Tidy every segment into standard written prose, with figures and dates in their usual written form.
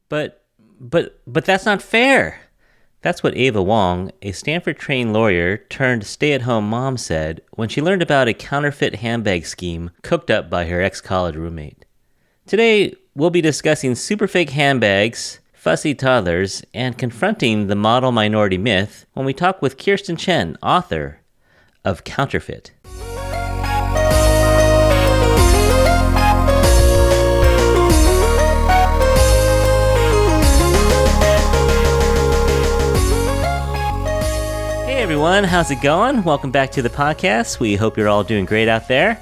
But that's not fair. That's what Ava Wong, a Stanford-trained lawyer turned stay-at-home mom, said when she learned about a counterfeit handbag scheme cooked up by her ex-college roommate. Today, we'll be discussing superfake handbags, fussy toddlers, and confronting the model minority myth when we talk with Kirstin Chen, author of Counterfeit. Hey everyone, how's it going? Welcome back to the podcast. We hope you're all doing great out there.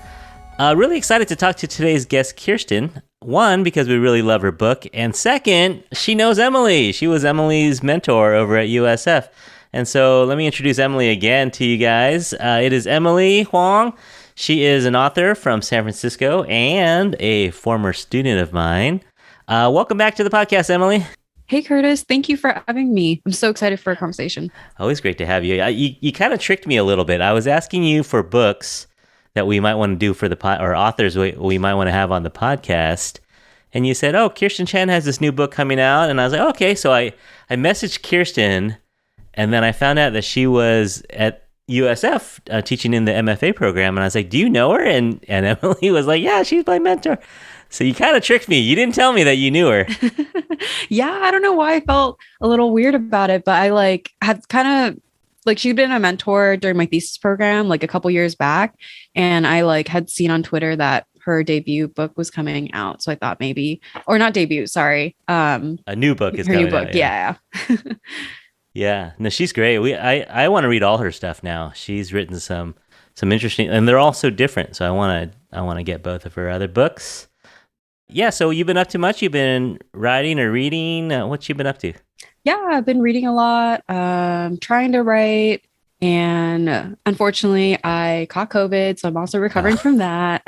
Really excited to talk to today's guest, Kirstin. One, because we really love her book, and second, she knows Emily. She was Emily's mentor over at USF. And so let me introduce Emily again to you guys. It is Emily Huang. She is an author from San Francisco and a former student of mine. Welcome back to the podcast, Emily. Hey, Curtis. Thank you for having me. I'm so excited for a conversation. Always great to have you. You kind of tricked me a little bit. I was asking you for books that we might want to do for the or authors we might want to have on the podcast. And you said, oh, Kirstin Chen has this new book coming out. And I was like, okay. So I messaged Kirstin, and then I found out that she was at USF teaching in the MFA program. And I was like, do you know her? And Emily was like, yeah, she's my mentor. So you kind of tricked me. You didn't tell me that you knew her. Yeah, I don't know why I felt a little weird about it, but I had kind of she'd been a mentor during my thesis program a couple years back, and I had seen on Twitter that her debut book was coming out. So I thought maybe, or not debut, sorry. A new book is coming out. Yeah. Yeah. No, she's great. I want to read all her stuff now. She's written some interesting, and they're all so different. So I want to get both of her other books. Yeah, so you've been up to much? You've been writing or reading? What you been up to? Yeah, I've been reading a lot, trying to write, and unfortunately, I caught COVID, so I'm also recovering from that.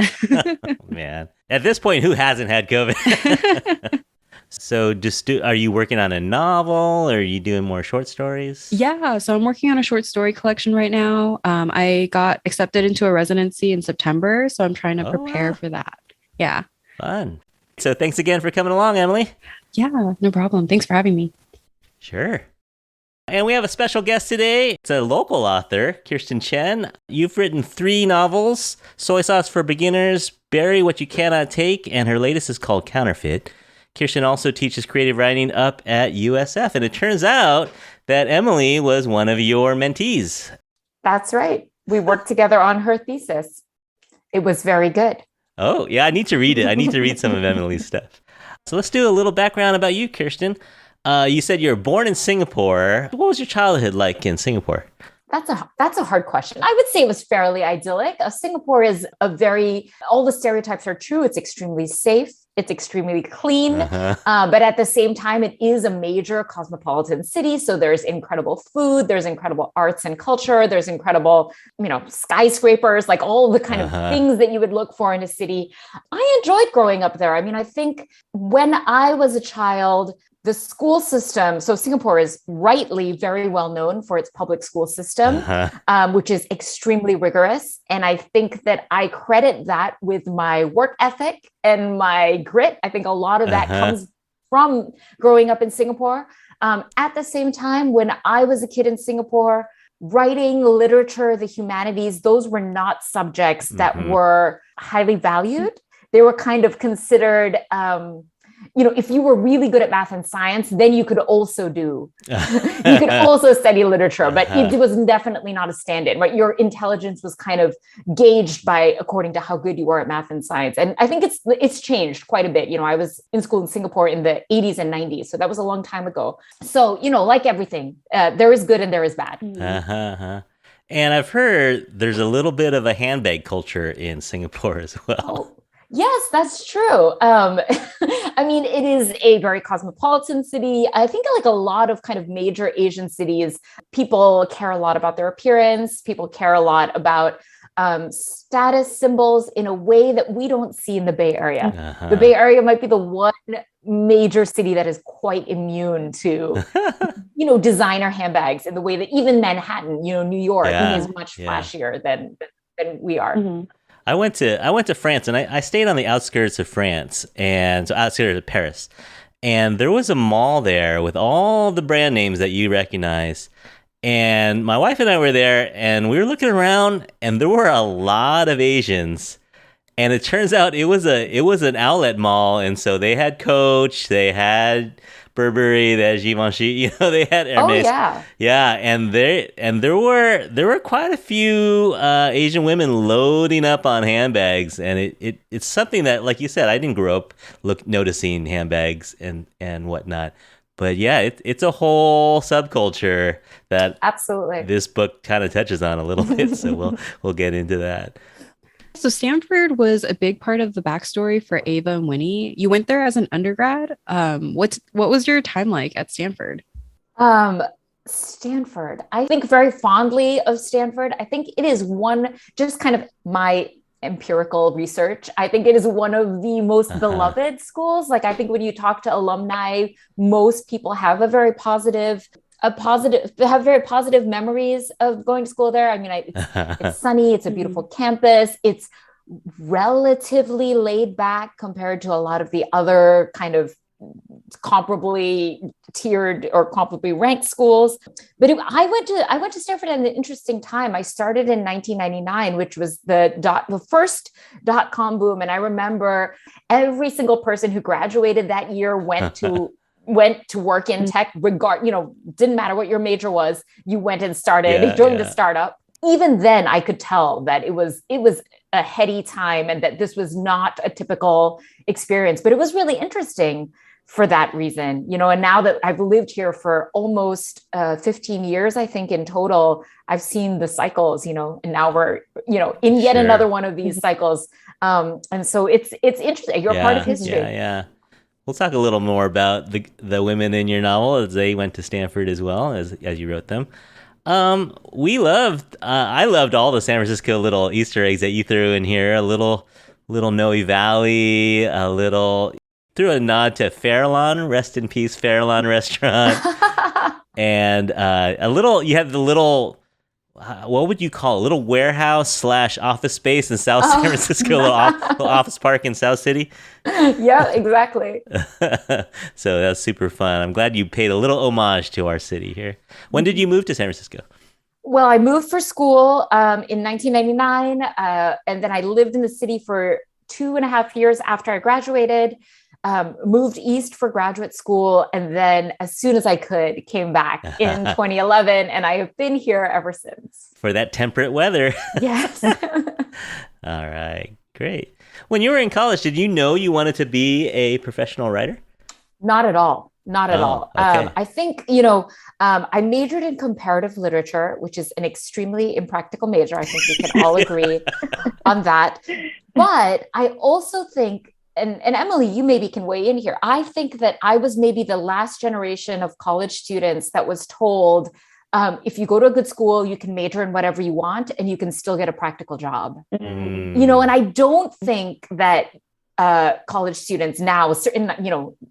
Man, at this point, who hasn't had COVID? So are you working on a novel, or are you doing more short stories? Yeah, so I'm working on a short story collection right now. I got accepted into a residency in September, so I'm trying to prepare for that. Yeah. Fun. So thanks again for coming along, Emily. Yeah, no problem. Thanks for having me. Sure. And we have a special guest today. It's a local author, Kirstin Chen. You've written 3 novels, Soy Sauce for Beginners, Bury What You Cannot Take, and her latest is called Counterfeit. Kirstin also teaches creative writing up at USF, and it turns out that Emily was one of your mentees. That's right. We worked together on her thesis. It was very good. Oh, yeah, I need to read it. I need to read some of Emily's stuff. So let's do a little background about you, Kirstin. You said you were born in Singapore. What was your childhood like in Singapore? That's a hard question. I would say it was fairly idyllic. Singapore is all the stereotypes are true. It's extremely safe. It's extremely clean. But at the same time, it is a major cosmopolitan city. So there's incredible food, there's incredible arts and culture, there's incredible, skyscrapers, all the kind of things that you would look for in a city. I enjoyed growing up there. I mean, I think when I was a child, the school system, so Singapore is rightly very well known for its public school system, which is extremely rigorous. And I think that I credit that with my work ethic and my grit. I think a lot of that comes from growing up in Singapore. At the same time, when I was a kid in Singapore, writing, literature, the humanities, those were not subjects that were highly valued. They were kind of considered... if you were really good at math and science, then you could also study literature, but it was definitely not a stand-in, right? Your intelligence was kind of gauged according to how good you were at math and science. And I think it's changed quite a bit. I was in school in Singapore in the 80s and 90s. So that was a long time ago. So, like everything, there is good and there is bad. And I've heard there's a little bit of a handbag culture in Singapore as well. Yes, that's true. I mean, it is a very cosmopolitan city. I think like a lot of kind of major Asian cities, people care a lot about their appearance. People care a lot about status symbols in a way that we don't see in the Bay Area. The Bay Area might be the one major city that is quite immune to, designer handbags in the way that even Manhattan, New York is much flashier than we are. Mm-hmm. I went to France, and I stayed on the outskirts of France, and so outskirts of Paris. And there was a mall there with all the brand names that you recognize. And my wife and I were there, and we were looking around, and there were a lot of Asians. And it turns out it was an outlet mall, and so they had Coach, they had Burberry, they had Givenchy, they had Hermes. Oh Yeah, and there were quite a few Asian women loading up on handbags, and it's something that, like you said, I didn't grow up noticing handbags and whatnot. But yeah, it's a whole subculture that absolutely this book kind of touches on a little bit. So we'll get into that. So Stanford was a big part of the backstory for Ava and Winnie. You went there as an undergrad. What was your time like at Stanford? Stanford. I think very fondly of Stanford. I think it is just kind of my empirical research, I think it is one of the most beloved schools. Like, I think when you talk to alumni, most people have very positive memories of going to school there. I mean, it's sunny, it's a beautiful campus, it's relatively laid back compared to a lot of the other kind of comparably tiered or comparably ranked schools. But I went to Stanford at an interesting time. I started in 1999, which was the first .com boom. And I remember every single person who graduated that year went to work in tech, didn't matter what your major was, you went and joined the startup. Even then I could tell that it was a heady time and that this was not a typical experience, but it was really interesting for that reason, and now that I've lived here for almost 15 years, I think in total, I've seen the cycles, and now we're, in yet another one of these cycles. And so it's interesting. You're part of history. Yeah. We'll talk a little more about the women in your novel, as they went to Stanford as well, as you wrote them. I loved all the San Francisco little Easter eggs that you threw in here. A little Noe Valley, threw a nod to Fairlawn, rest in peace, Fairlawn restaurant. And you had the little, what would you call it? A little warehouse / office space in South San Francisco, little office park in South City. Yeah, exactly. So that's super fun. I'm glad you paid a little homage to our city here. When did you move to San Francisco? Well, I moved for school in 1999, and then I lived in the city for 2.5 years after I graduated. Moved east for graduate school, and then as soon as I could, came back in 2011, and I have been here ever since. For that temperate weather. Yes. All right, great. When you were in college, did you know you wanted to be a professional writer? Not at all. Not at all. Okay. I think, I majored in comparative literature, which is an extremely impractical major. I think we can all agree on that. But I also think, and Emily, you maybe can weigh in here, I think that I was maybe the last generation of college students that was told, if you go to a good school, you can major in whatever you want and you can still get a practical job. And I don't think that college students now,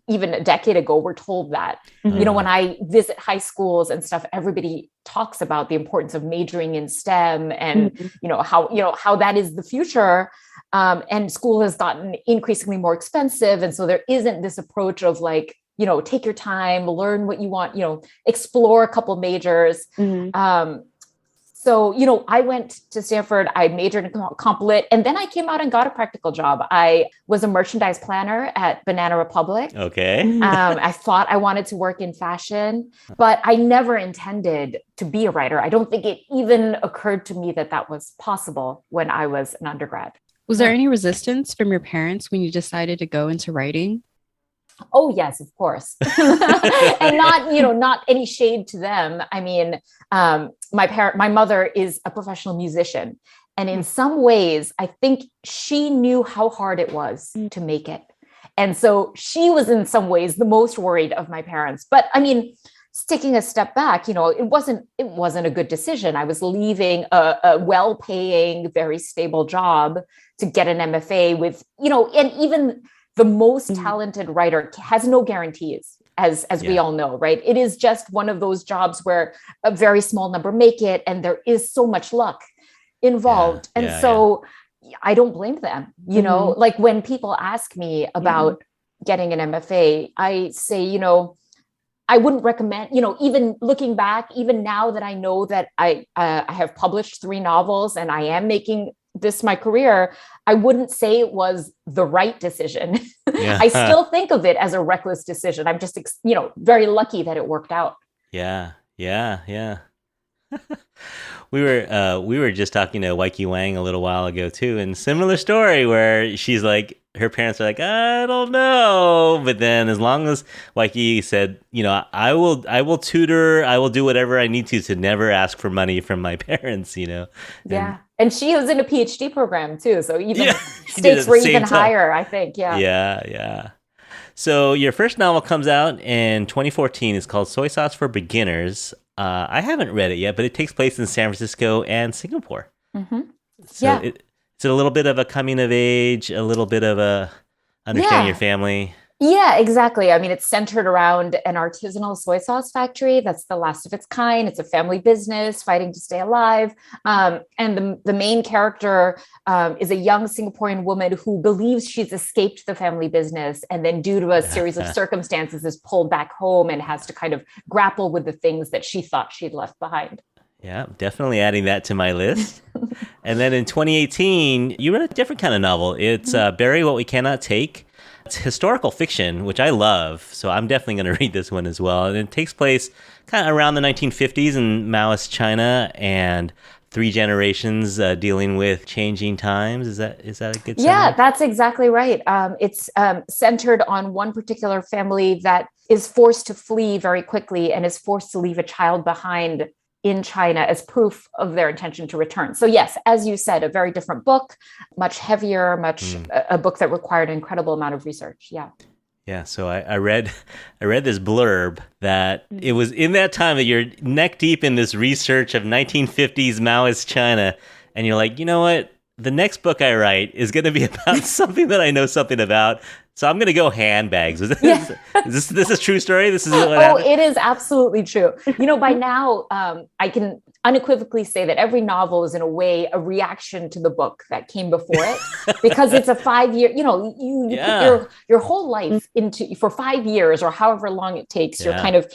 even a decade ago, were told that. When I visit high schools and stuff, everybody talks about the importance of majoring in STEM and how that is the future. And school has gotten increasingly more expensive, and so there isn't this approach of take your time, learn what you want, explore a couple majors. So, I went to Stanford, I majored in comp lit, and then I came out and got a practical job. I was a merchandise planner at Banana Republic. Okay. I thought I wanted to work in fashion, but I never intended to be a writer. I don't think it even occurred to me that was possible when I was an undergrad. Was there any resistance from your parents when you decided to go into writing? Oh, yes, of course. And not any shade to them. I mean, my mother is a professional musician. And in some ways, I think she knew how hard it was to make it. And so she was in some ways the most worried of my parents. But I mean, taking a step back, it wasn't a good decision. I was leaving a well-paying, very stable job to get an MFA with, and even the most talented writer has no guarantees, as we all know, right? It is just one of those jobs where a very small number make it, and there is so much luck involved. I don't blame them. Like when people ask me about getting an MFA, I say, I wouldn't recommend, even looking back, even now that I know that I have published 3 novels and I am making this my career, I wouldn't say it was the right decision. Yeah. I still think of it as a reckless decision. I'm just, very lucky that it worked out. Yeah. We were just talking to Waiki Wang a little while ago too, and similar story where she's like, her parents are like, I don't know, but then as long as Waiki said, I will tutor, I will do whatever I need to never ask for money from my parents, Yeah, and she was in a PhD program too, so even stakes were even higher, I think. Yeah. So your first novel comes out in 2014. It's called Soy Sauce for Beginners. I haven't read it yet, but it takes place in San Francisco and Singapore. Mm-hmm. So it's a little bit of a coming of age, a little bit of a understanding your family. Yeah, exactly. I mean, it's centered around an artisanal soy sauce factory that's the last of its kind. It's a family business fighting to stay alive. And the main character is a young Singaporean woman who believes she's escaped the family business, and then due to a series of circumstances is pulled back home and has to kind of grapple with the things that she thought she'd left behind. Yeah, definitely adding that to my list. And then in 2018, you wrote a different kind of novel. It's Bury What We Cannot Take. It's historical fiction, which I love, so I'm definitely going to read this one as well. And it takes place kind of around the 1950s in Maoist China, and 3 generations dealing with changing times. Is that a good summary? Yeah, that's exactly right. It's centered on one particular family that is forced to flee very quickly and is forced to leave a child behind in China as proof of their intention to return. So yes, as you said, a very different book, much heavier, a book that required an incredible amount of research. Yeah. Yeah. So I read this blurb that it was in that time that you're neck deep in this research of 1950s Maoist China, and you're like, you know what? The next book I write is going to be about something that I know something about. So I'm going to go handbags. Is this a true story? This is what happened? It is absolutely true. By now, I can unequivocally say that every novel is in a way a reaction to the book that came before it, because it's a 5-year, you put your whole life into, for 5 years or however long it takes, you're kind of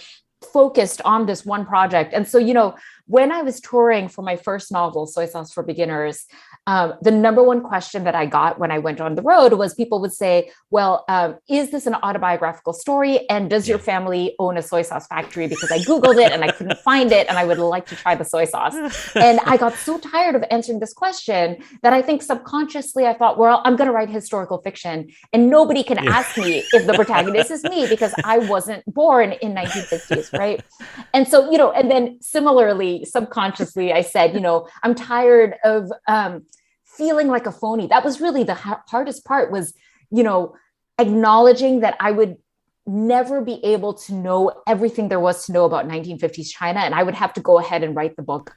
focused on this one project. And so, when I was touring for my first novel, Soy Sauce for Beginners, the number one question that I got when I went on the road was people would say, well, is this an autobiographical story? And does your family own a soy sauce factory? Because I Googled it and I couldn't find it, and I would like to try the soy sauce. And I got so tired of answering this question that I think subconsciously I thought, well, I'm going to write historical fiction, and nobody can ask me if the protagonist is me because I wasn't born in 1950s, right? And so, and then similarly, subconsciously, I said, I'm tired of feeling like a phony. That was really the hardest part, was, acknowledging that I would never be able to know everything there was to know about 1950s China. And I would have to go ahead and write the book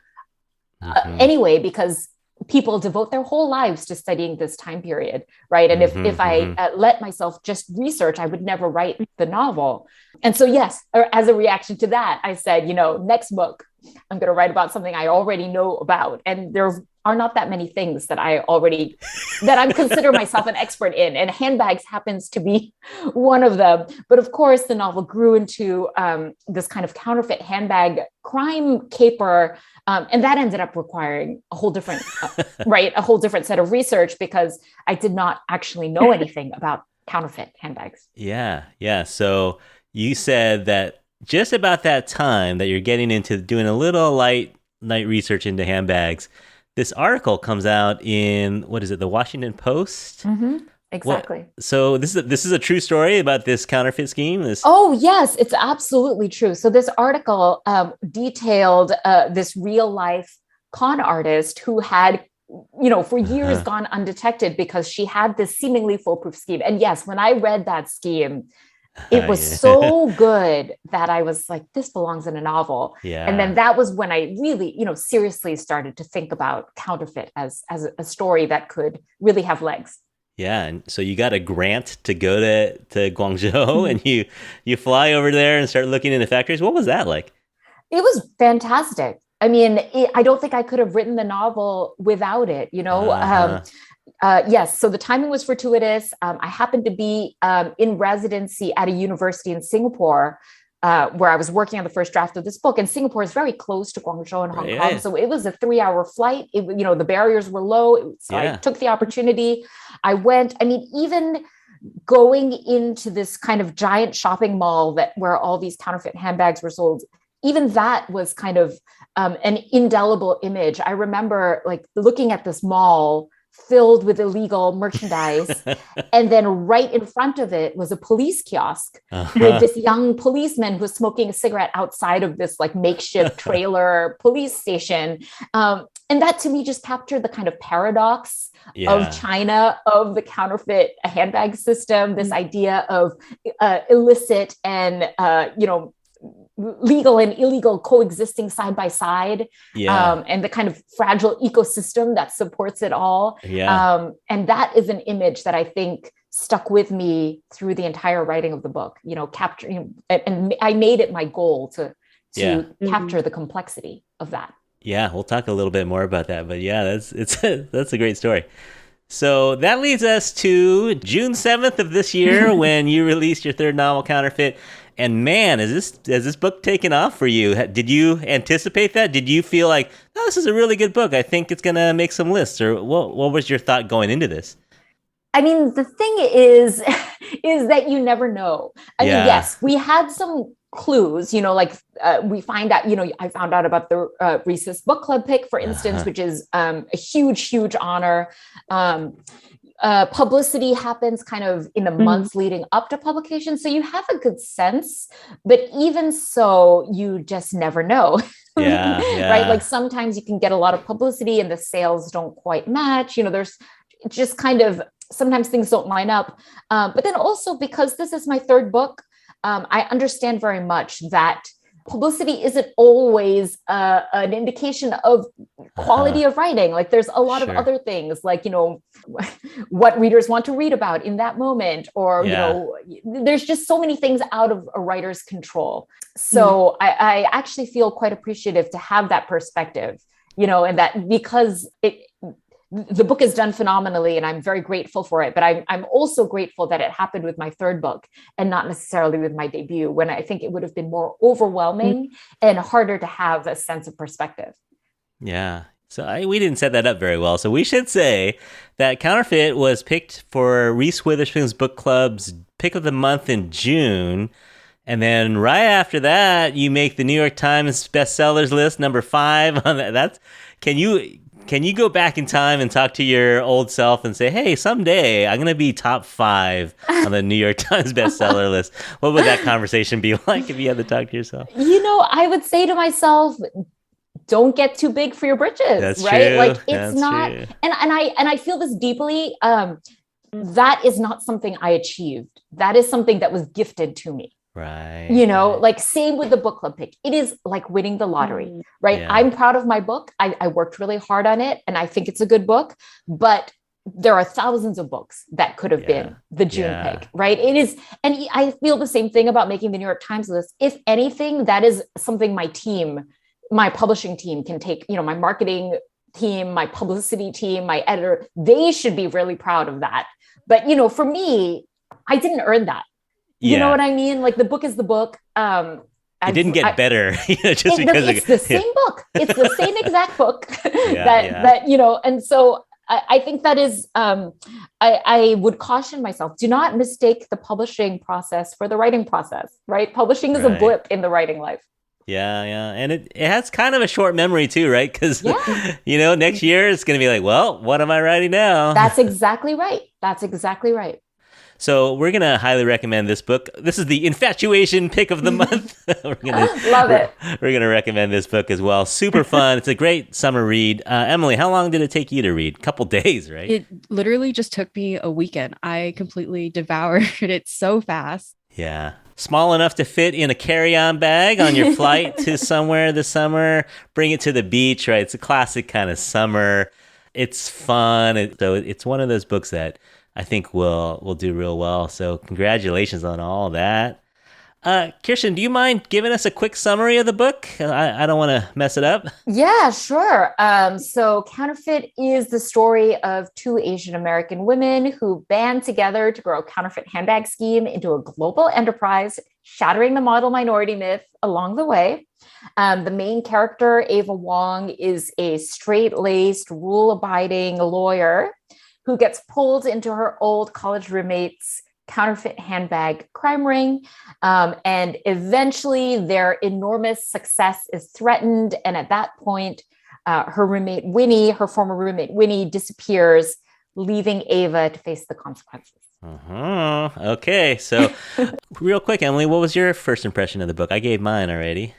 anyway, because people devote their whole lives to studying this time period, right? And if I let myself just research, I would never write the novel. And so, yes, as a reaction to that, I said, next book, I'm going to write about something I already know about. And there are not that many things that I consider myself an expert in. And handbags happens to be one of them. But of course, the novel grew into this kind of counterfeit handbag crime caper. And that ended up requiring a whole different, a whole different set of research, because I did not actually know anything about counterfeit handbags. Yeah. So you said that just about that time that you're getting into doing a little light research into handbags, this article comes out in, what is it, the Washington Post? Mm-hmm. Exactly. So this is a true story about this counterfeit scheme? Oh, yes, it's absolutely true. So this article detailed this real life con artist who had, for years gone undetected because she had this seemingly foolproof scheme. And yes, when I read that scheme, it was so good that I was like, this belongs in a novel. Yeah. And then that was when I really, seriously started to think about counterfeit as a story that could really have legs. Yeah. And so you got a grant to go to Guangzhou and you fly over there and start looking into factories. What was that like? It was fantastic. I mean, I don't think I could have written the novel without it. Yes. So the timing was fortuitous. I happened to be in residency at a university in Singapore, where I was working on the first draft of this book. And Singapore is very close to Guangzhou and Hong Kong. So it was a 3-hour flight. The barriers were low. So I took the opportunity. I went, even going into this kind of giant shopping mall where all these counterfeit handbags were sold, even that was kind of an indelible image. I remember like looking at this mall filled with illegal merchandise. And then right in front of it was a police kiosk with this young policeman who was smoking a cigarette outside of this like makeshift trailer police station. And that to me just captured the kind of paradox of China, of the counterfeit handbag system, this idea of illicit and, legal and illegal coexisting side by side, and the kind of fragile ecosystem that supports it all. And that is an image that I think stuck with me through the entire writing of the book, capturing, and I made it my goal to capture the complexity of that. Yeah, we'll talk a little bit more about that, but that's a great story. So that leads us to June 7th of this year when you released your third novel, Counterfeit. And man, has this book taken off for you? Did you anticipate that? Did you feel like, oh, this is a really good book, I think it's going to make some lists? Or what was your thought going into this? The thing is that you never know. Yes, we had some clues, we find out, I found out about the Reese's book club pick, for instance, which is a huge, huge honor. Publicity happens kind of in the months leading up to publication. So you have a good sense, but even so, you just never know. Right? Like sometimes you can get a lot of publicity and the sales don't quite match. There's just kind of, sometimes things don't line up. But then also because this is my third book, I understand very much that publicity isn't always an indication of quality of writing. Like there's a lot of other things, like, what readers want to read about in that moment, or, there's just so many things out of a writer's control. So I actually feel quite appreciative to have that perspective, and that because the book is done phenomenally and I'm very grateful for it, but I'm also grateful that it happened with my third book and not necessarily with my debut, when I think it would have been more overwhelming and harder to have a sense of perspective. Yeah. So we didn't set that up very well. So we should say that Counterfeit was picked for Reese Witherspoon's book club's pick of the month in June. And then right after that, you make the New York Times bestsellers list, number 5 on that. Can you go back in time and talk to your old self and say, hey, someday I'm going to be top 5 on the New York Times bestseller list? What would that conversation be like if you had to talk to yourself? I would say to myself, don't get too big for your britches. That's right? True. Like it's That's not, true. and I feel this deeply. That is not something I achieved. That is something that was gifted to me. Right. Like same with the book club pick. It is like winning the lottery, right? Yeah. I'm proud of my book. I worked really hard on it and I think it's a good book, but there are thousands of books that could have been the June pick, right? It is. And I feel the same thing about making the New York Times list. If anything, that is something my publishing team can take, my marketing team, my publicity team, my editor, they should be really proud of that. But, for me, I didn't earn that. You know what I mean? Like the book is the book. It didn't get better. It's the same book. It's the same exact book that, and so I think that is, I would caution myself, do not mistake the publishing process for the writing process, right? Publishing is a blip in the writing life. Yeah. And it has kind of a short memory too, right? Because, next year it's going to be like, well, what am I writing now? That's exactly right. So we're going to highly recommend this book. This is the Infatuasian pick of the month. Love it. We're going to recommend this book as well. Super fun. It's a great summer read. Emily, how long did it take you to read? A couple days, right? It literally just took me a weekend. I completely devoured it so fast. Yeah. Small enough to fit in a carry-on bag on your flight to somewhere this summer. Bring it to the beach, right? It's a classic kind of summer. It's fun. So it's one of those books that I think will do real well. So congratulations on all that. Kirstin, do you mind giving us a quick summary of the book? I don't want to mess it up. Yeah, sure. So Counterfeit is the story of two Asian American women who band together to grow a counterfeit handbag scheme into a global enterprise, shattering the model minority myth along the way. The main character, Ava Wong, is a straight-laced, rule-abiding lawyer who gets pulled into her old college roommate's counterfeit handbag crime ring. And eventually their enormous success is threatened. And at that point, her former roommate, Winnie, disappears, leaving Ava to face the consequences. Okay. So real quick, Emily, what was your first impression of the book? I gave mine already.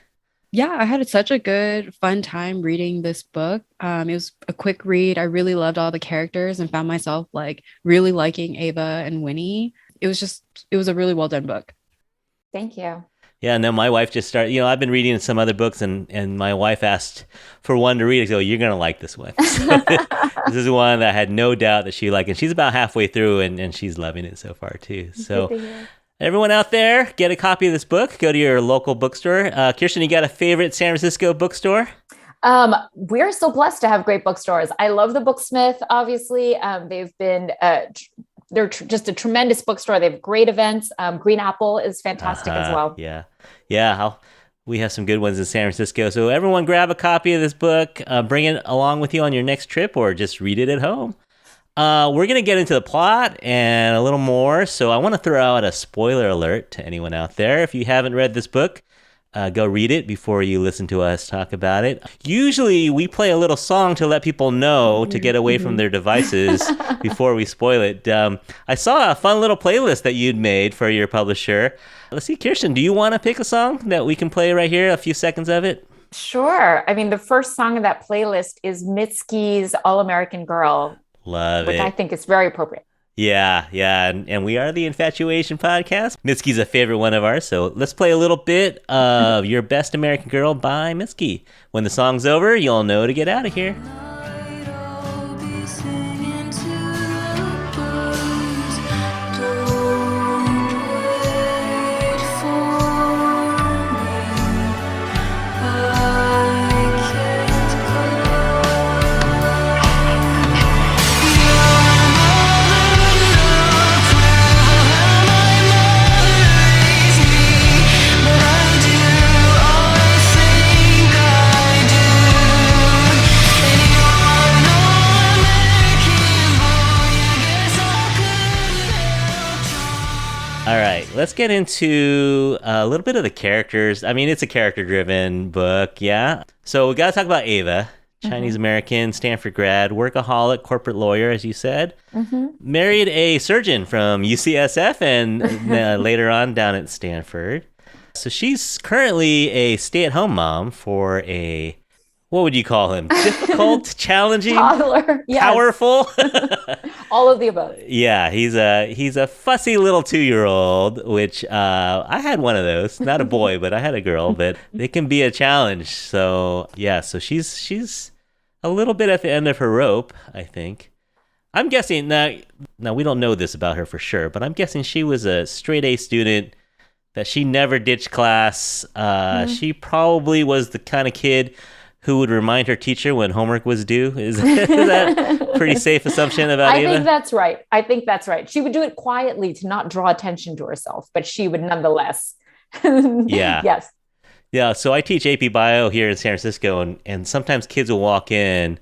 Yeah, I had such a good, fun time reading this book. It was a quick read. I really loved all the characters and found myself like really liking Ava and Winnie. It was a really well done book. Thank you. Yeah, no, my wife just started, I've been reading some other books and my wife asked for one to read. I go, you're going to like this one. So this is one that I had no doubt that she liked. And she's about halfway through and she's loving it so far too. So everyone out there, get a copy of this book. Go to your local bookstore. Kirstin, you got a favorite San Francisco bookstore? We're so blessed to have great bookstores. I love the Booksmith, obviously. They've been... they're just a tremendous bookstore. They have great events. Green Apple is fantastic as well. Yeah. We have some good ones in San Francisco. So everyone grab a copy of this book, bring it along with you on your next trip or just read it at home. We're going to get into the plot and a little more. So I want to throw out a spoiler alert to anyone out there. If you haven't read this book, go read it before you listen to us talk about it. Usually we play a little song to let people know to get away from their devices before we spoil it. I saw a fun little playlist that you'd made for your publisher. Let's see, Kirstin, do you want to pick a song that we can play right here, a few seconds of it? Sure. I mean, the first song in that playlist is Mitski's All-American Girl. Love it. Which I think is very appropriate. Yeah. And we are the Infatuasian podcast. Mitski's a favorite one of ours, so let's play a little bit of Your Best American Girl by Mitski. When the song's over, you'll know to get out of here. All right, let's get into a little bit of the characters. I mean, it's a character-driven book, yeah. So we got to talk about Ava, Chinese-American, Stanford grad, workaholic, corporate lawyer, as you said. Married a surgeon from UCSF and later on down at Stanford. So she's currently a stay-at-home mom for a... What would you call him? Difficult, challenging, toddler, yes. Powerful. All of the above. Yeah, he's a fussy little 2-year-old, which I had one of those. Not a boy, but I had a girl. But it can be a challenge. So yeah, so she's a little bit at the end of her rope, I think. I'm guessing now we don't know this about her for sure, but I'm guessing she was a straight A student. That she never ditched class. She probably was the kind of kid who would remind her teacher when homework was due. Is that a pretty safe assumption about Ava? I think that's right. She would do it quietly to not draw attention to herself, but she would nonetheless. Yeah. Yes. Yeah. So I teach AP Bio here in San Francisco, and sometimes kids will walk in.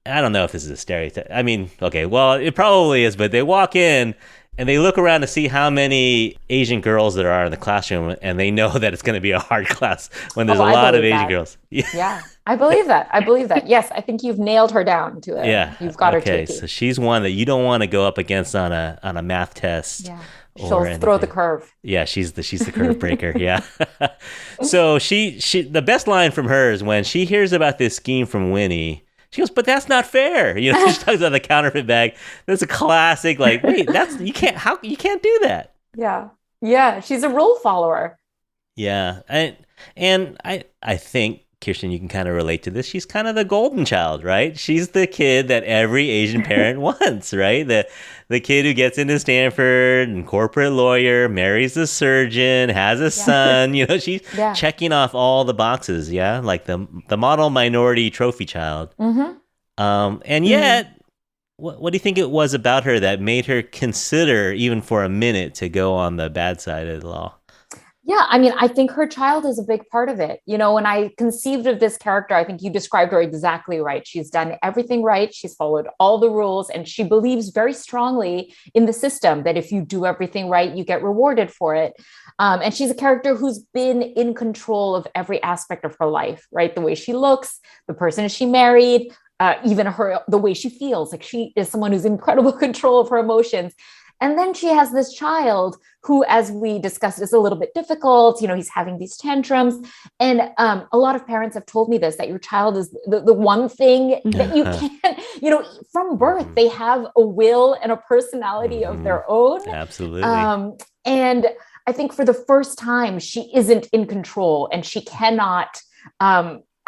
I don't know if this is a stereotype. I mean, okay, well, it probably is, but they walk in and they look around to see how many Asian girls there are in the classroom, and they know that it's going to be a hard class when there's a lot of Asian girls. Yeah, I believe that. Yes, I think you've nailed her down to it. Yeah, you've got her. Okay, so she's one that you don't want to go up against on a math test. Yeah, she'll throw the curve. Yeah, she's the curve breaker. Yeah. So she the best line from her is when she hears about this scheme from Winnie. She goes, but that's not fair. You know, she talks about the counterfeit bag. That's a classic. Like, wait, you can't do that. Yeah. She's a rule follower. Yeah, and I think Kirsten, you can kind of relate to this. She's kind of the golden child, right? She's the kid that every Asian parent wants, right? The kid who gets into Stanford and corporate lawyer, marries a surgeon, has a son. She's checking off all the boxes, yeah? Like the model minority trophy child. And yet, what do you think it was about her that made her consider, even for a minute, to go on the bad side of the law? Yeah, I mean, I think her child is a big part of it. When I conceived of this character, I think you described her exactly right. She's done everything right. She's followed all the rules, and she believes very strongly in the system that if you do everything right, you get rewarded for it. And she's a character who's been in control of every aspect of her life, right? The way she looks, the person she married, even the way she feels. Like, she is someone who's in incredible control of her emotions. And then she has this child who, as we discussed, is a little bit difficult. He's having these tantrums. And a lot of parents have told me this, that your child is the one thing that you can't, from birth, they have a will and a personality of their own. Absolutely. And I think for the first time, she isn't in control, and she cannot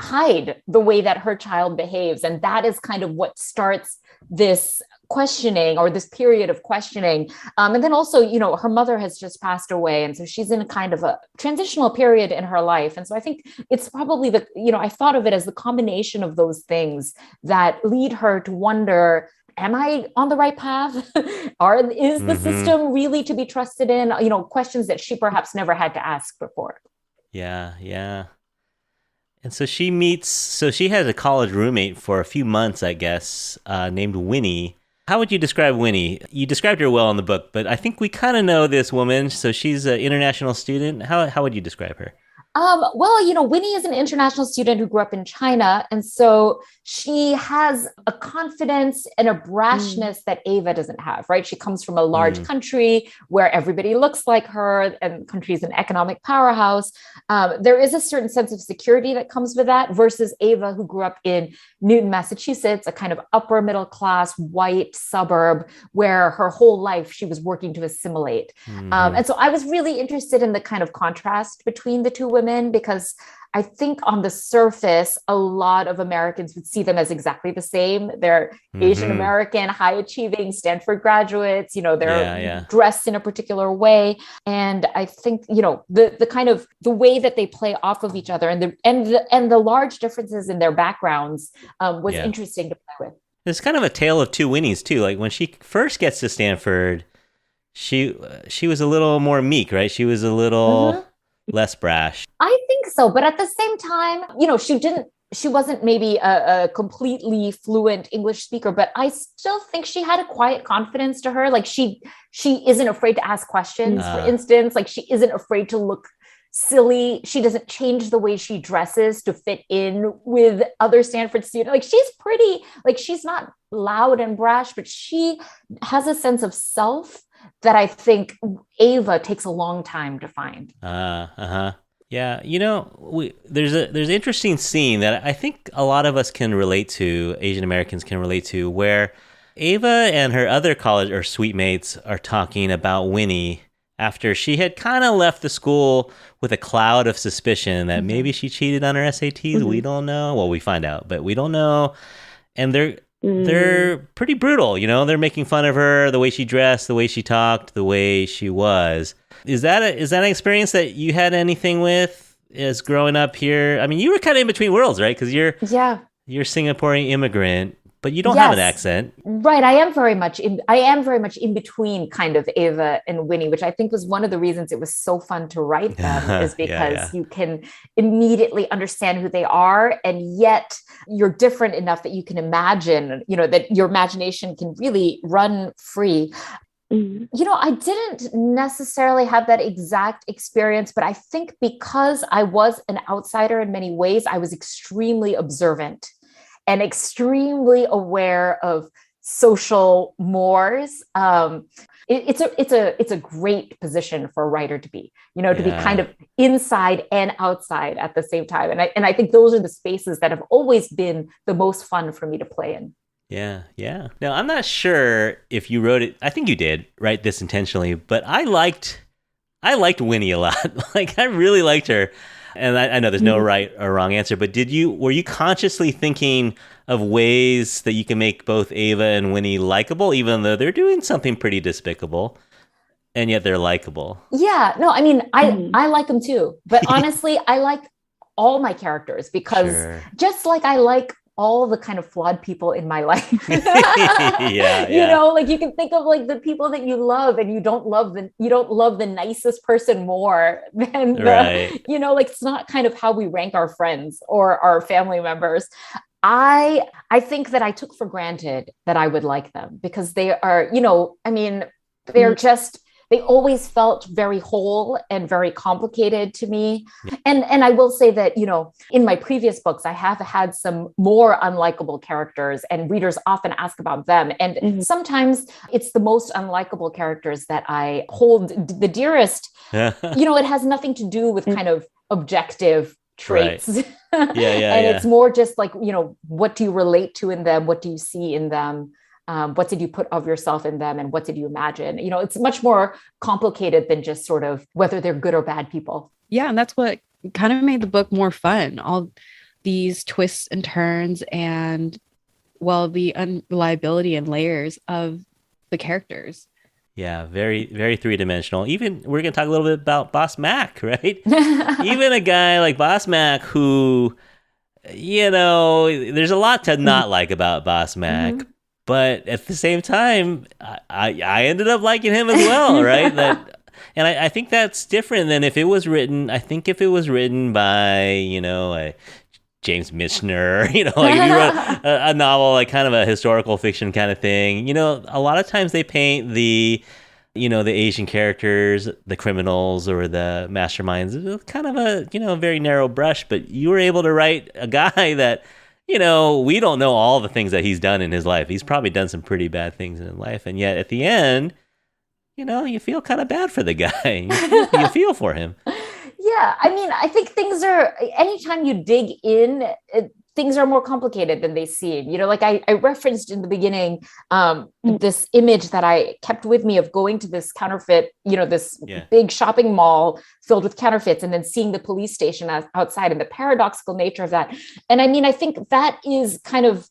hide the way that her child behaves. And that is kind of what starts this questioning, or this period of questioning. And then also, her mother has just passed away. And so she's in a kind of a transitional period in her life. And so I think it's probably I thought of it as the combination of those things that lead her to wonder, am I on the right path? Is the system really to be trusted in? Questions that she perhaps never had to ask before. Yeah. And so she has a college roommate for a few months, I guess, named Winnie. How would you describe Winnie? You described her well in the book, but I think we kind of know this woman. So she's an international student. How would you describe her? Well, Winnie is an international student who grew up in China. And so she has a confidence and a brashness that Ava doesn't have, right? She comes from a large country where everybody looks like her, and the country is an economic powerhouse. There is a certain sense of security that comes with that, versus Ava, who grew up in Newton, Massachusetts, a kind of upper middle class white suburb where her whole life she was working to assimilate. And so I was really interested in the kind of contrast between the two women, because I think on the surface, a lot of Americans would see them as exactly the same. They're Asian American, high achieving Stanford graduates, they're dressed in a particular way. And I think, the kind of the way that they play off of each other, and the large differences in their backgrounds was interesting to play with. It's kind of a tale of two Winnies too. Like, when she first gets to Stanford, she was a little more meek, right? She was a little less brash. I think so. But at the same time, she wasn't maybe a completely fluent English speaker, but I still think she had a quiet confidence to her. Like, she isn't afraid to ask questions, for instance. Like, she isn't afraid to look silly. She doesn't change the way she dresses to fit in with other Stanford students. Like, she's pretty, like, she's not loud and brash, but she has a sense of self that I think Ava takes a long time to find. Yeah, there's an interesting scene that I think a lot of us can relate to, Asian Americans can relate to, where Ava and her other college or suite mates are talking about Winnie after she had kind of left the school with a cloud of suspicion that maybe she cheated on her SATs. We don't know. Well, we find out, but we don't know. And they're pretty brutal, they're making fun of her, the way she dressed, the way she talked, the way she was. Is that an experience that you had anything with as growing up here? I mean, you were kind of in between worlds, right? Because you're a Singaporean immigrant, but you don't have an accent. Right. I am very much in between kind of Ava and Winnie, which I think was one of the reasons it was so fun to write them, is because you can immediately understand who they are. And yet you're different enough that you can imagine, that your imagination can really run free. I didn't necessarily have that exact experience, but I think because I was an outsider in many ways, I was extremely observant and extremely aware of social mores. It's a great position for a writer to be, to be kind of inside and outside at the same time. And I think those are the spaces that have always been the most fun for me to play in. Yeah. Now, I'm not sure if you wrote it. I think you did write this intentionally, but I liked Winnie a lot. Like, I really liked her. And I know there's no right or wrong answer, but were you consciously thinking of ways that you can make both Ava and Winnie likable, even though they're doing something pretty despicable, and yet they're likable? Yeah, no, I mean, I like them too. But honestly, I like all my characters because just like I like all the kind of flawed people in my life. You know, like you can think of like the people that you love and you don't love the nicest person more than you know, like it's not kind of how we rank our friends or our family members. I think that I took for granted that I would like them because they are, you know, I mean, they're just, they always felt very whole and very complicated to me. And I will say that, you know, in my previous books, I have had some more unlikable characters and readers often ask about them. And sometimes it's the most unlikable characters that I hold the dearest. You know, it has nothing to do with kind of objective traits. And it's more just like, you know, what do you relate to in them? What do you see in them? What did you put of yourself in them and what did you imagine? You know, it's much more complicated than just sort of whether they're good or bad people. Yeah. And that's what kind of made the book more fun. All these twists and turns and, well, the unreliability and layers of the characters. Yeah, very, very three-dimensional. Even we're going to talk a little bit about Boss Mac, right? Even a guy like Boss Mac who, you know, there's a lot to not like about Boss Mac. But at the same time, I ended up liking him as well, right? And I think that's different than if it was written. I think if it was written by, you know, James Michener, you know, like if you wrote a novel, like kind of a historical fiction kind of thing, you know, a lot of times they paint the, you know, the Asian characters, the criminals or the masterminds, kind of a, you know, very narrow brush. But you were able to write a guy that, you know, we don't know all the things that he's done in his life. He's probably done some pretty bad things in his life. And yet at the end, you know, you feel kind of bad for the guy. You feel for him. Yeah. I mean, I think things are, anytime you dig in, things are more complicated than they seem. You know, like I referenced in the beginning, this image that I kept with me of going to this counterfeit, you know, this big shopping mall filled with counterfeits and then seeing the police station outside and the paradoxical nature of that. And I mean, I think that is kind of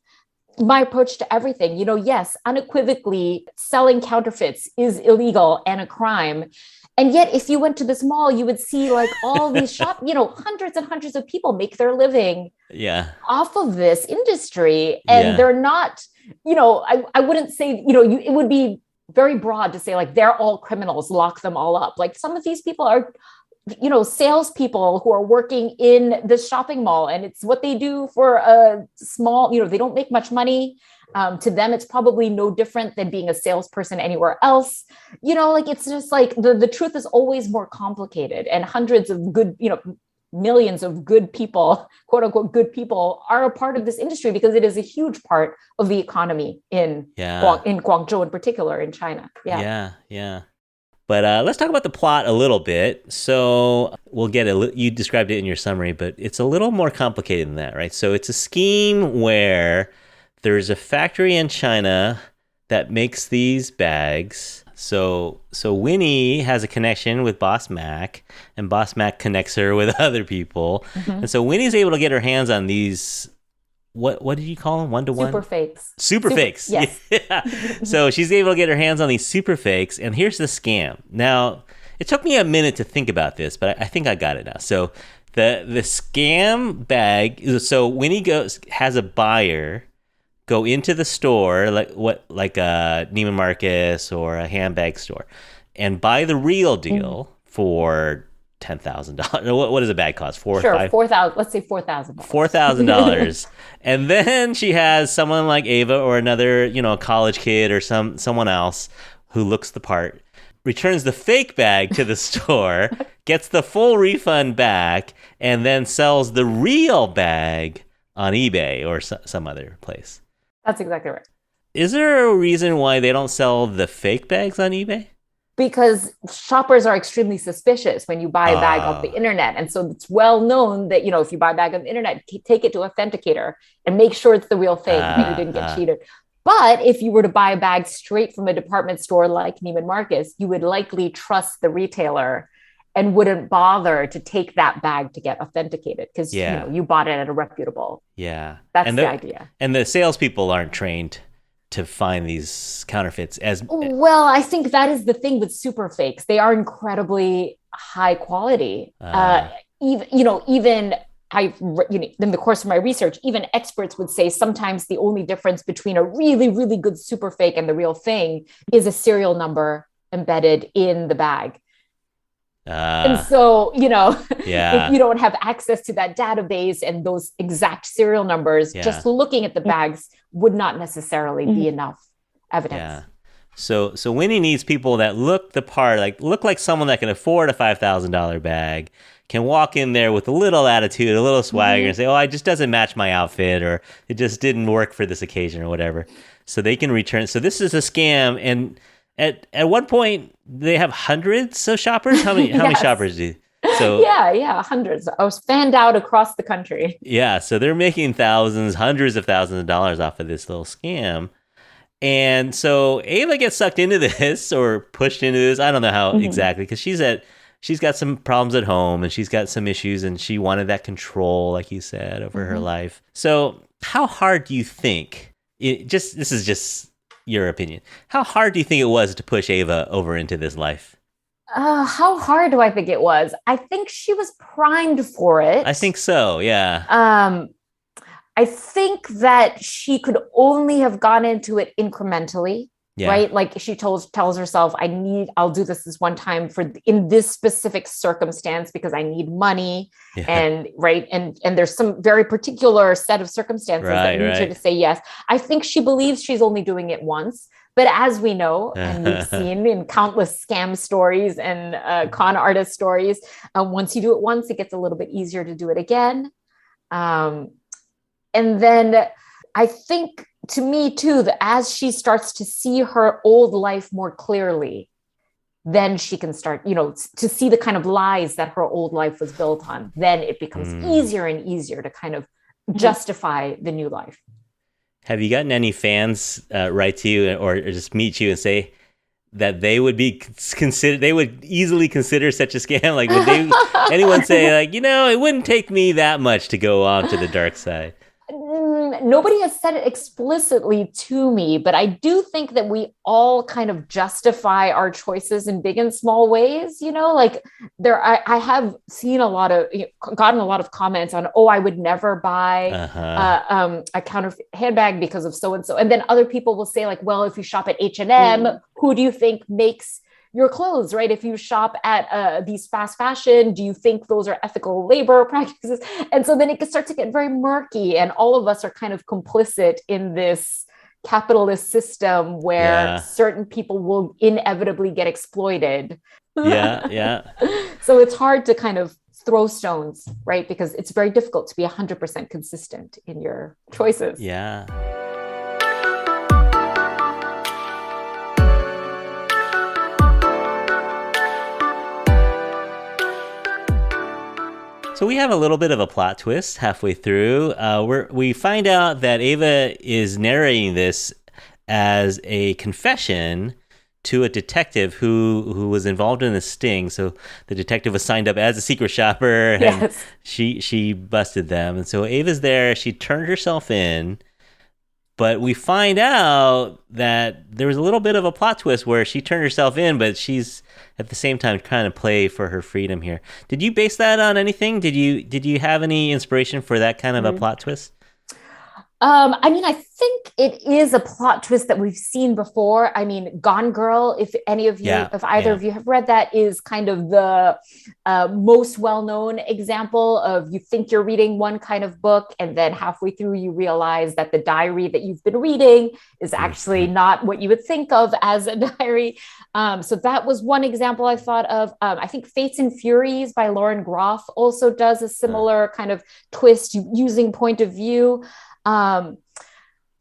my approach to everything. You know, yes, unequivocally selling counterfeits is illegal and a crime. And yet, if you went to this mall, you would see like all these you know, hundreds and hundreds of people make their living off of this industry. And they're not, you know, I wouldn't say, you know, it would be very broad to say like, they're all criminals, lock them all up. Like some of these people are, you know, salespeople who are working in the shopping mall and it's what they do for a small, you know, they don't make much money. To them, it's probably no different than being a salesperson anywhere else. You know, like it's just like the truth is always more complicated and hundreds of good, you know, millions of good people, quote unquote, good people are a part of this industry because it is a huge part of the economy in Guangzhou in particular in China. Yeah. But let's talk about the plot a little bit. So we'll get you described it in your summary, but it's a little more complicated than that, right? So it's a scheme where there's a factory in China that makes these bags. So Winnie has a connection with Boss Mac, and Boss Mac connects her with other people. And so Winnie's able to get her hands on these, what did you call them? One-to-one? Super fakes. Yes. So she's able to get her hands on these super fakes, and here's the scam. Now, it took me a minute to think about this, but I think I got it now. So the scam bag, so Winnie has a buyer go into the store, like a Neiman Marcus or a handbag store, and buy the real deal for $10,000. What does a bag cost? $4,000. Let's say $4,000. $4,000, and then she has someone like Ava or another, you know, a college kid or someone else who looks the part, returns the fake bag to the store, gets the full refund back, and then sells the real bag on eBay or some other place. That's exactly right. Is there a reason why they don't sell the fake bags on eBay? Because shoppers are extremely suspicious when you buy a bag off the internet. And so it's well known that, you know, if you buy a bag on the internet, take it to Authenticator and make sure it's the real thing that you didn't get cheated. But if you were to buy a bag straight from a department store like Neiman Marcus, you would likely trust the retailer and wouldn't bother to take that bag to get authenticated because you bought it at a reputable. Yeah. That's the idea. And the salespeople aren't trained to find these counterfeits as well. I think that is the thing with super fakes. They are incredibly high quality. Even in the course of my research, even experts would say sometimes the only difference between a really, really good super fake and the real thing is a serial number embedded in the bag. And so, if you don't have access to that database and those exact serial numbers, just looking at the bags would not necessarily be enough evidence. Yeah. So Winnie needs people that look the part, look like someone that can afford a $5,000 bag, can walk in there with a little attitude, a little swagger, and say, "Oh, it just doesn't match my outfit," or "It just didn't work for this occasion," or whatever. So they can return. So this is a scam, and at one point they have hundreds of shoppers. How many shoppers do? So hundreds. I was fanned out across the country. Yeah, so they're making hundreds of thousands of dollars off of this little scam. And so Ava gets sucked into this or pushed into this. I don't know how exactly, because she's got some problems at home and she's got some issues and she wanted that control, like you said, over her life. So how hard do you think, this is just your opinion, how hard do you think it was to push Ava over into this life? How hard do I think it was? I think she was primed for it. I think so, yeah. I think that she could only have gone into it incrementally, right? Like she tells herself, I'll do this one time in this specific circumstance because I need money. And there's some very particular set of circumstances that need her to say yes. I think she believes she's only doing it once. But as we know, and we've seen in countless scam stories and con artist stories, once you do it once, it gets a little bit easier to do it again. And then I think, to me too, that as she starts to see her old life more clearly, then she can start, to see the kind of lies that her old life was built on. Then it becomes easier and easier to kind of justify the new life. Have you gotten any fans write to you or just meet you and say that they would they would easily consider such a scam? Like, would anyone say, it wouldn't take me that much to go on to the dark side? Nobody has said it explicitly to me, but I do think that we all kind of justify our choices in big and small ways. I have seen gotten a lot of comments on, I would never buy a counterfeit handbag because of so-and-so. And then other people will say well, if you shop at H&M, who do you think makes your clothes, right? If you shop at these fast fashion, do you think those are ethical labor practices? And so then it can start to get very murky, and all of us are kind of complicit in this capitalist system where certain people will inevitably get exploited. Yeah. So it's hard to kind of throw stones, right? Because it's very difficult to be 100% consistent in your choices. Yeah. So we have a little bit of a plot twist halfway through. We find out that Ava is narrating this as a confession to a detective who was involved in a sting. So the detective was signed up as a secret shopper, and she busted them. And so Ava's there. She turned herself in. But we find out that there was a little bit of a plot twist where she turned herself in, but she's at the same time trying to play for her freedom here. Did you base that on anything? Did you have any inspiration for that kind of a plot twist? I think it is a plot twist that we've seen before. Gone Girl, if either of you have read that, is kind of the most well-known example of you think you're reading one kind of book, and then halfway through you realize that the diary that you've been reading is actually not what you would think of as a diary. So that was one example I thought of. I think Fates and Furies by Lauren Groff also does a similar kind of twist using point of view.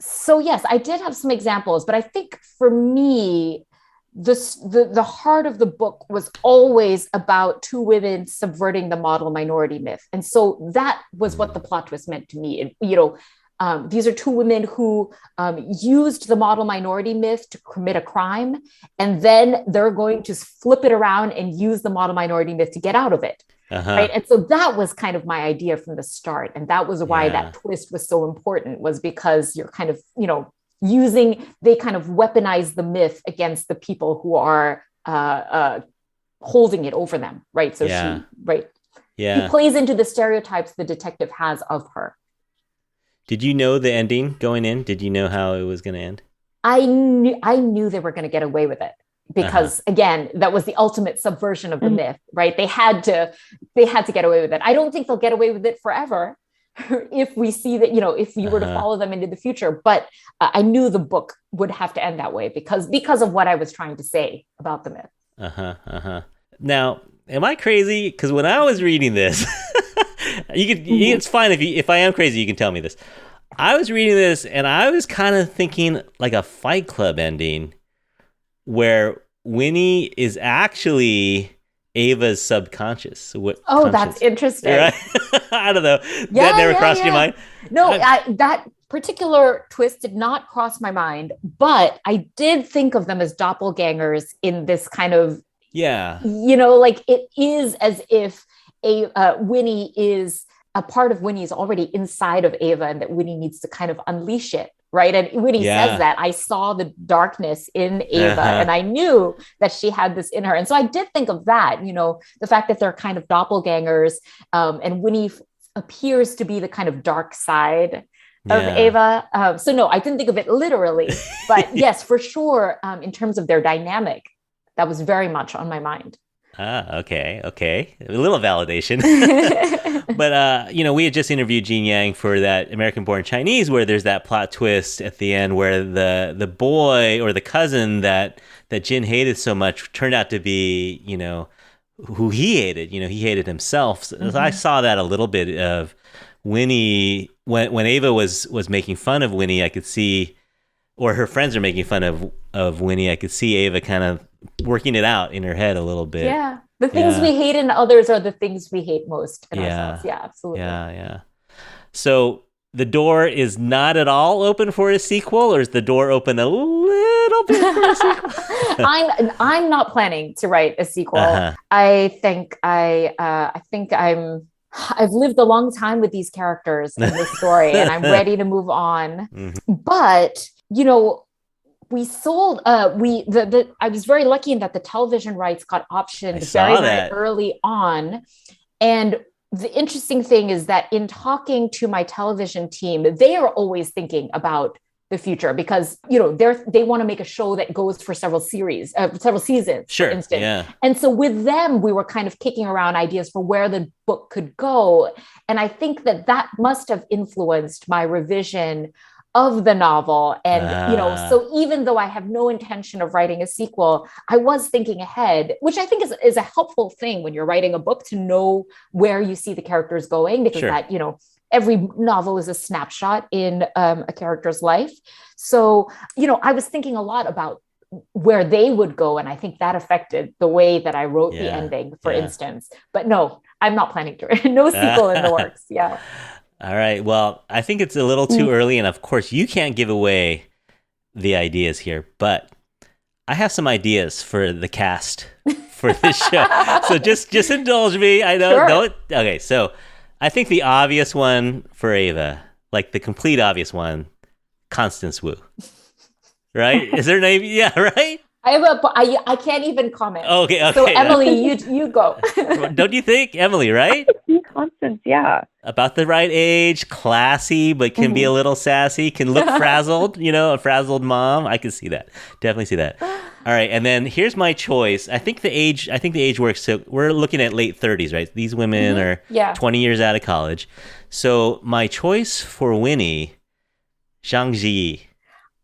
So yes, I did have some examples, but I think for me, the heart of the book was always about two women subverting the model minority myth. And so that was what the plot twist meant to me. these are two women who used the model minority myth to commit a crime, and then they're going to flip it around and use the model minority myth to get out of it. Right. And so that was kind of my idea from the start. And that was why that twist was so important, was because you're kind of, they kind of weaponize the myth against the people who are holding it over them. Right. So he plays into the stereotypes the detective has of her. Did you know the ending going in? Did you know how it was going to end? I knew they were going to get away with it because again, that was the ultimate subversion of the myth, right? They had to get away with it. I don't think they'll get away with it forever if we see that, if you were to follow them into the future, but I knew the book would have to end that way because of what I was trying to say about the myth. Now, am I crazy? Because when I was reading this, it's fine if I am crazy, you can tell me this. I was reading this and I was kind of thinking like a Fight Club ending where Winnie is actually Ava's subconscious. That's interesting. Right? I don't know. That never crossed your mind? No, that particular twist did not cross my mind, but I did think of them as doppelgangers in this kind of, like it is as if Winnie is a part of Winnie is already inside of Ava and that Winnie needs to kind of unleash it. Right. And Winnie says that I saw the darkness in Ava and I knew that she had this in her. And so I did think of that, the fact that they're kind of doppelgangers and Winnie appears to be the kind of dark side of Ava. So no, I didn't think of it literally, but yes, for sure. In terms of their dynamic, that was very much on my mind. Okay. A little validation. But, we had just interviewed Jean Yang for that American-Born Chinese, where there's that plot twist at the end where the boy or the cousin that Jin hated so much turned out to be, who he hated. He hated himself. So I saw that a little bit of Winnie, when Ava was making fun of Winnie, I could see, or her friends are making fun of Winnie, I could see Ava kind of working it out in her head a little bit. Yeah. The things we hate in others are the things we hate most in ourselves. Yeah, absolutely. Yeah. So the door is not at all open for a sequel, or is the door open a little bit for a sequel? I'm not planning to write a sequel. I think I've lived a long time with these characters in this story and I'm ready to move on. But, we sold, I was very lucky in that the television rights got optioned very early on. And the interesting thing is that in talking to my television team, they are always thinking about the future because, they want to make a show that goes for several seasons, for instance. Yeah. And so with them, we were kind of kicking around ideas for where the book could go. And I think that must have influenced my revision of the novel. And, so even though I have no intention of writing a sequel, I was thinking ahead, which I think is a helpful thing when you're writing a book to know where you see the characters going, because that, every novel is a snapshot in a character's life. So, I was thinking a lot about where they would go. And I think that affected the way that I wrote the ending, for instance. But no, I'm not planning to. No sequel in the works. Yeah. All right. Well, I think it's a little too early. And of course, you can't give away the ideas here, but I have some ideas for the cast for this show. So just indulge me. I know. Sure. Okay. So I think the obvious one for Ava, like the complete obvious one, Constance Wu. Right? Is her name? Yeah, right? I can't even comment. Okay. So Emily, you go. Don't you think, Emily, right? Constance, yeah. About the right age, classy, but can be a little sassy, can look frazzled, a frazzled mom. I can see that. Definitely see that. All right. And then here's my choice. I think the age works. So we're looking at late 30s, right? These women are 20 years out of college. So my choice for Winnie, Zhang Ji.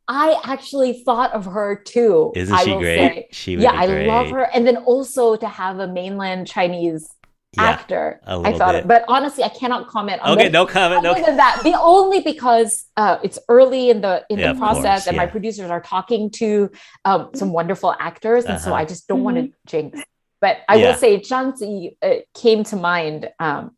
I actually thought of her too. Isn't she great? She would be great. I love her. And then also to have a mainland Chinese actor. I thought it. But honestly, I cannot comment on that. No comment. Other than that, only because it's early in the process and my producers are talking to some wonderful actors. And so I just don't want to jinx. But I will say Zhang Zi came to mind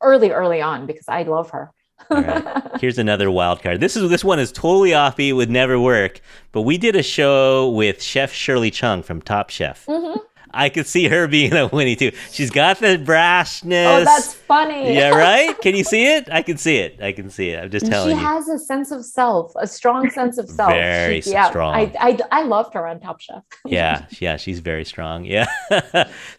early on because I love her. All right. Here's another wild card. This one is totally offbeat, would never work. But we did a show with Chef Shirley Chung from Top Chef. Mm-hmm. I could see her being a Winnie too. She's got the brashness. Oh, that's funny. Yeah, right? Can you see it? I can see it. I'm just telling you. She has a sense of self, a strong sense of self. Very strong. I loved her on Top Chef. Yeah, she's very strong. Yeah.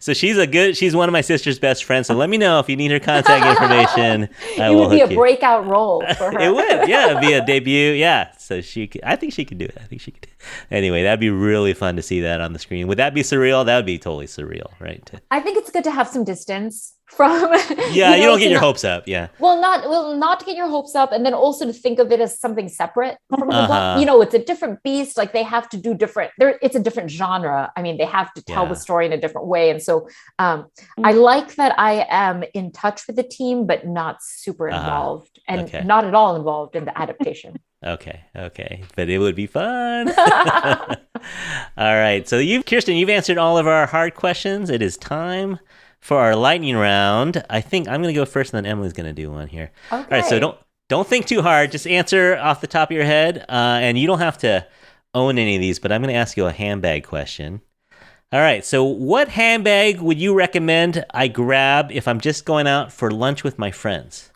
So she's one of my sister's best friends. So let me know if you need her contact information. It would be a breakout role for her. It would. Yeah, it'd be a debut. Yeah. So I think she could do it. Anyway, that'd be really fun to see that on the screen. Would that be surreal? That would be totally surreal, right? I think it's good to have some distance from. Yeah, you don't get your hopes up. Yeah. Well, not to get your hopes up, and then also to think of it as something separate from the book. It's a different beast. Like they have to do different. It's a different genre. I mean, they have to tell the story in a different way, and so I like that I am in touch with the team, but not super involved, and not at all involved in the adaptation. Okay. But it would be fun. All right. So Kirstin, you've answered all of our hard questions. It is time for our lightning round. I think I'm going to go first, and then Emily's going to do one here. Okay. All right. So don't think too hard. Just answer off the top of your head. And you don't have to own any of these, but I'm going to ask you a handbag question. All right. So what handbag would you recommend I grab if I'm just going out for lunch with my friends?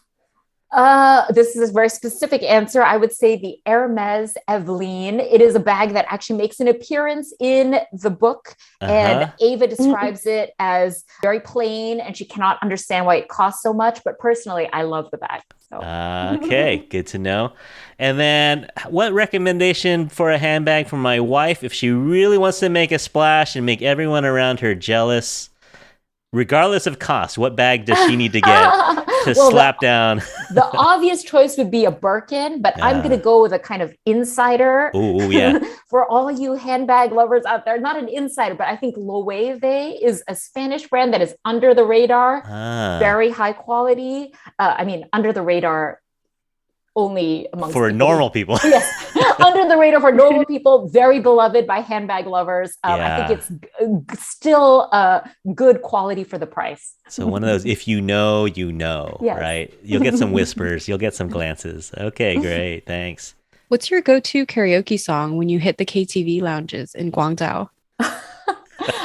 This is a very specific answer. I would say the Hermes Eveline. It is a bag that actually makes an appearance in the book. And Ava describes it as very plain, and she cannot understand why it costs so much. But personally, I love the bag. So. Okay, good to know. And then what recommendation for a handbag for my wife if she really wants to make a splash and make everyone around her jealous? Regardless of cost, what bag does she need to get to slap down? The obvious choice would be a Birkin, but I'm going to go with a kind of insider. Oh, yeah. For all you handbag lovers out there, not an insider, but I think Loewe is a Spanish brand that is under the radar, very high quality. Under the radar only amongst normal people. Yes, under the radar for normal people, very beloved by handbag lovers. I think it's still good quality for the price. So one of those, if you know, yes. Right? You'll get some whispers, you'll get some glances. Okay, great, thanks. What's your go-to karaoke song when you hit the KTV lounges in Guangzhou?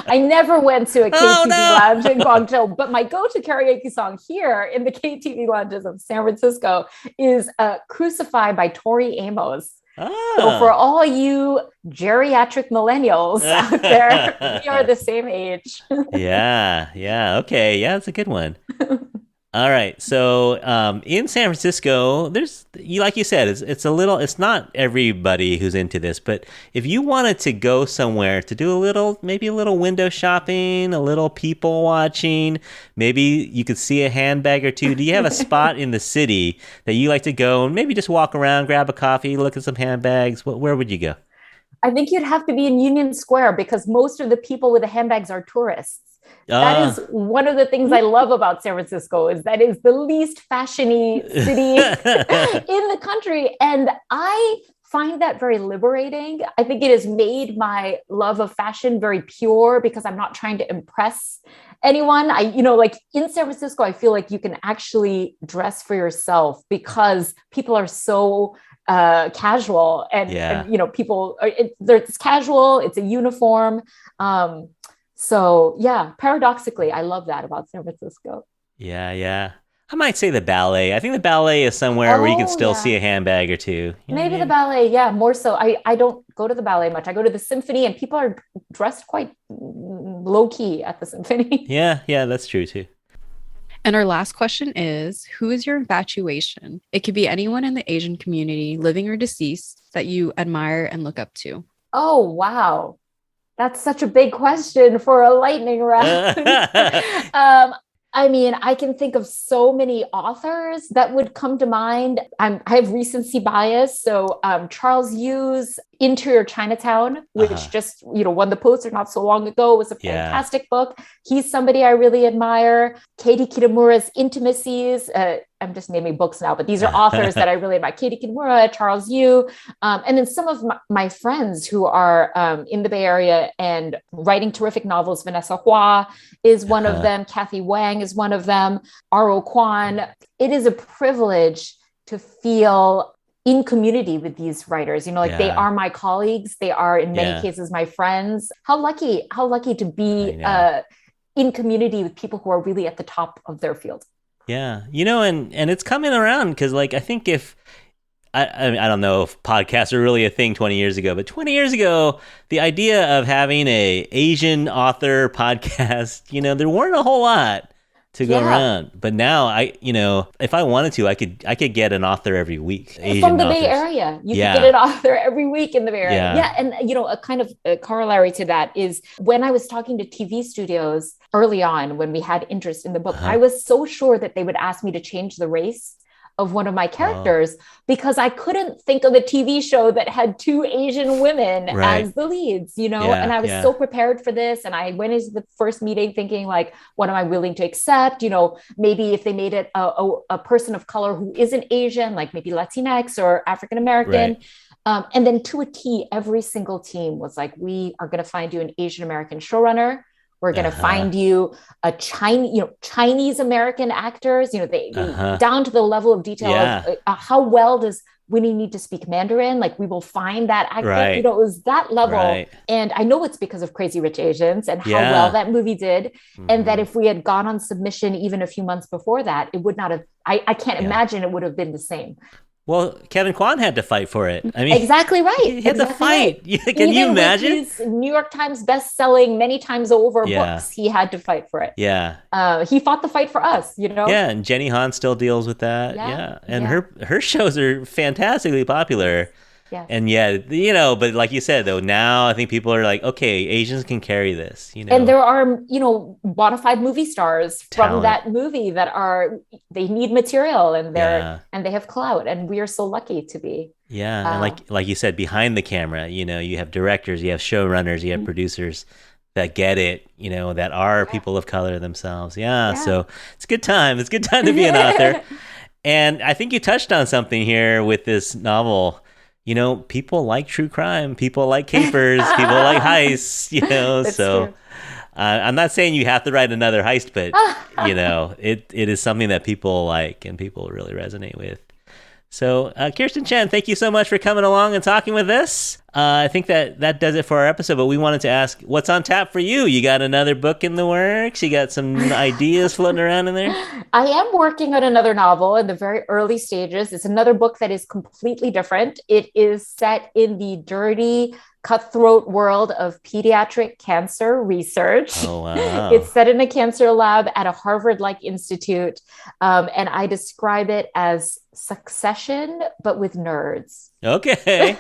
I never went to a KTV lounge in Guangzhou, but my go-to karaoke song here in the KTV lounges of San Francisco is Crucify by Tori Amos. So for all you geriatric millennials out there, we are the same age. Yeah. Okay. Yeah, that's a good one. All right. So in San Francisco, like you said, it's not everybody who's into this, but if you wanted to go somewhere to do maybe a little window shopping, a little people watching, maybe you could see a handbag or two. Do you have a spot in the city that you like to go and maybe just walk around, grab a coffee, look at some handbags? Where would you go? I think you'd have to be in Union Square because most of the people with the handbags are tourists. That is one of the things I love about San Francisco is that it's the least fashiony city in the country. And I find that very liberating. I think it has made my love of fashion very pure because I'm not trying to impress anyone. Like in San Francisco, I feel like you can actually dress for yourself because people are so casual and people it's casual, it's a uniform. So yeah, paradoxically, I love that about San Francisco. Yeah. I might say the ballet. I think the ballet is somewhere where you can still see a handbag or two. Maybe the ballet, more so. I don't go to the ballet much. I go to the symphony and people are dressed quite low key at the symphony. Yeah, that's true too. And our last question is, who is your infatuation? It could be anyone in the Asian community, living or deceased, that you admire and look up to. Oh, wow. That's such a big question for a lightning round. I can think of so many authors that would come to mind. I have recency bias. So Charles Yu's Interior Chinatown, which just, won the Pulitzer not so long ago, was a fantastic book. He's somebody I really admire. Katie Kitamura's Intimacies. I'm just naming books now, but these are authors that I really admire. Katie Kitamura, Charles Yu, and then some of my friends who are in the Bay Area and writing terrific novels. Vanessa Hua is one of them. Kathy Wang is one of them. Aro Kwan. It is a privilege to feel in community with these writers, like they are my colleagues. They are in many cases my friends. How lucky to be in community with people who are really at the top of their field. Yeah. And it's coming around because I think I don't know if podcasts are really a thing 20 years ago, but 20 years ago, the idea of having a Asian author podcast, there weren't a whole lot to go around. But now if I wanted to, I could get an author every week. Asian from the authors. Bay Area. You could get an author every week in the Bay Area. Yeah. And a kind of a corollary to that is when I was talking to TV studios early on, when we had interest in the book, I was so sure that they would ask me to change the race of one of my characters because I couldn't think of a TV show that had 2 Asian women as the leads, and I was so prepared for this. And I went into the first meeting thinking what am I willing to accept? Maybe if they made it a person of color who isn't Asian, like maybe Latinx or African-American. And then to a T, every single team was like, we are going to find you an Asian American showrunner. We're going to find you a Chinese American actors, they down to the level of detail of how well does Winnie need to speak Mandarin? We will find that actor. It was that level. And I know it's because of Crazy Rich Asians and how well that movie did. And that if we had gone on submission even a few months before that, it would not have, I can't imagine it would have been the same. Well, Kevin Kwan had to fight for it. I mean, exactly right. He had to fight. Right. Can you imagine? With these New York Times best-selling, many times over books, he had to fight for it. Yeah. He fought the fight for us, Yeah, and Jenny Han still deals with that. Yeah. And her shows are fantastically popular. Yeah. And but like you said, though, now I think people are like, okay, Asians can carry this, And there are, bona fide movie stars from that movie that they need material and and they have clout, and we are so lucky to be. Yeah. And like you said, behind the camera, you have directors, you have showrunners, you have producers that get it, that are people of color themselves. Yeah. So it's a good time. It's a good time to be an author. And I think you touched on something here with this novel. People like true crime. People like capers. People like heists. So I'm not saying you have to write another heist, but it is something that people like and people really resonate with. So Kirstin Chen, thank you so much for coming along and talking with us. I think that does it for our episode, but we wanted to ask, what's on tap for you? You got another book in the works? You got some ideas floating around in there? I am working on another novel in the very early stages. It's another book that is completely different. It is set in the dirty, cutthroat world of pediatric cancer research. Oh, wow. It's set in a cancer lab at a Harvard-like institute. And I describe it as Succession, but with nerds. Okay.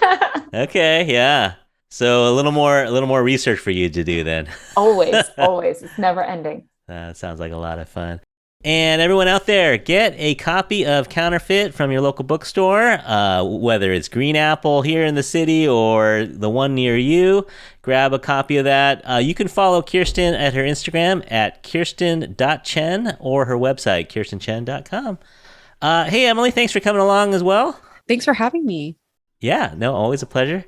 Okay. Yeah. So a little more research for you to do then. Always. It's never ending. That sounds like a lot of fun. And everyone out there, get a copy of Counterfeit from your local bookstore, whether it's Green Apple here in the city or the one near you. Grab a copy of that. You can follow Kirstin at her Instagram at kirstin.chen or her website, kirstinchen.com. Hey, Emily, thanks for coming along as well. Thanks for having me. Yeah, no, always a pleasure.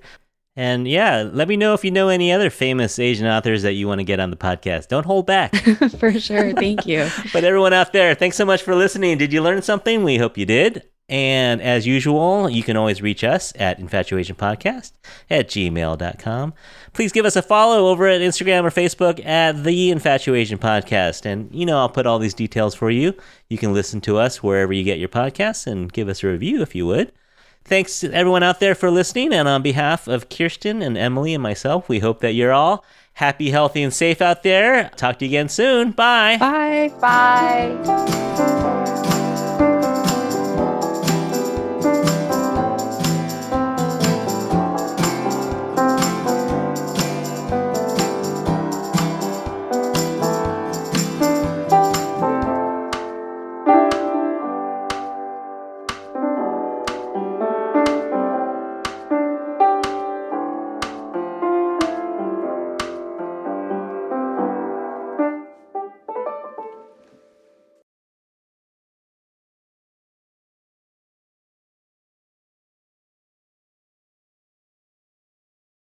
And let me know if you know any other famous Asian authors that you want to get on the podcast. Don't hold back. For sure. Thank you. But everyone out there, thanks so much for listening. Did you learn something? We hope you did. And as usual, you can always reach us at infatuasianpodcast@gmail.com. Please give us a follow over at Instagram or Facebook at The Infatuasian Podcast. And, I'll put all these details for you. You can listen to us wherever you get your podcasts and give us a review if you would. Thanks to everyone out there for listening. And on behalf of Kirstin and Emily and myself, we hope that you're all happy, healthy, and safe out there. Talk to you again soon. Bye. Bye. Bye.